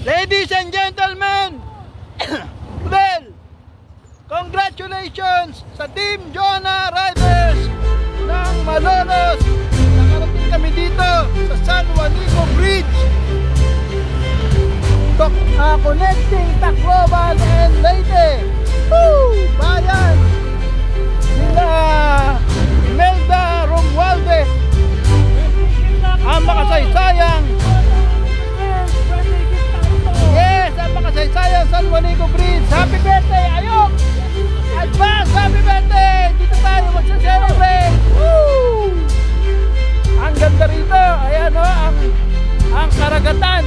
Ladies and gentlemen, well, congratulations sa Team Jonah Riders ng Malolos. Nakarating kami dito sa San Juanico Bridge, connecting Tacloban and Leyte. Woo! Bayan nila Imelda Romualdez, ang makasaysayang, yes, ang makasaysayang San Juanico Bridge. Happy birthday, Ayok! Advance happy birthday! Dito tayo magsa-celebrate! Woo! Ang ganda rito. Ayan o, ang karagatan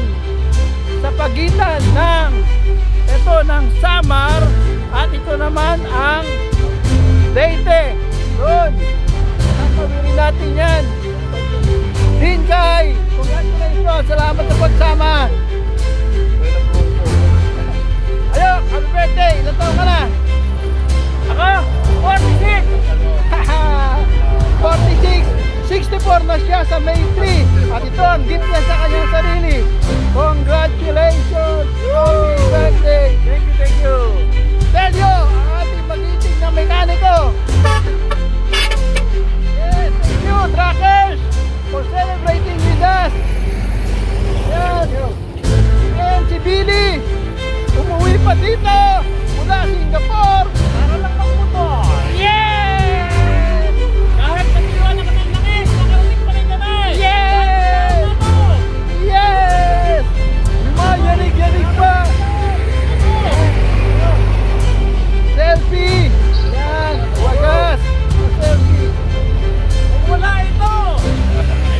sa pagitan ng ng Samar at ito naman ang Leyte. Doon, nakawin natin yan. Dinkay, congratulations, salamat sa pagsama. Ayo, happy birthday, ilan taon ka na? Ako, 46. 46, 64 na siya sa May 3. At ito ang gift niya sa kanyang sarili. Congratulations, happy birthday. Thank you. Telio, ang ating magiting na mekaniko. Yes, thank you, truckers, for celebrating with us. Yes. And si Billy, umuwi pa dito mula Singapore para lang magmotor. Yes! Kahit nagsiwa na kami langis, nakarating pa rin kami. Yes! Yes! Mayanig-yanig pa. Selfie! Yan, wagas. Selfie. Kung wala ito,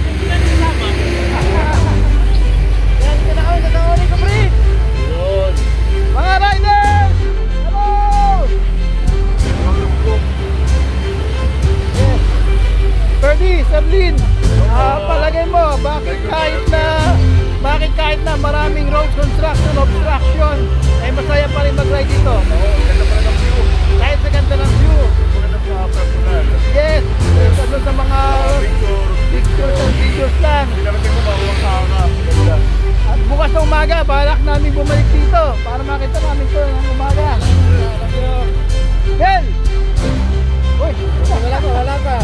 hindi na nisama. Yan, kinakaw sa San Juanico Bridge. Yun. Mga riders! Hello! Yes. Ferdy, Serlin, palagay mo, bakit kahit na maraming road construction, obstruction, ay masaya pa rin mag-ride dito? Ganda pa rin ang view. Kahit sa ganda ng view. Maganda sa personal. Yes, ano sa mga pictures and videos lang. Pinarating mo mahuwang kaanga. Ganda. At bukas na umaga, balak namin bumalik dito para makita namin ito ng umaga. Bel! Uy, wala pa.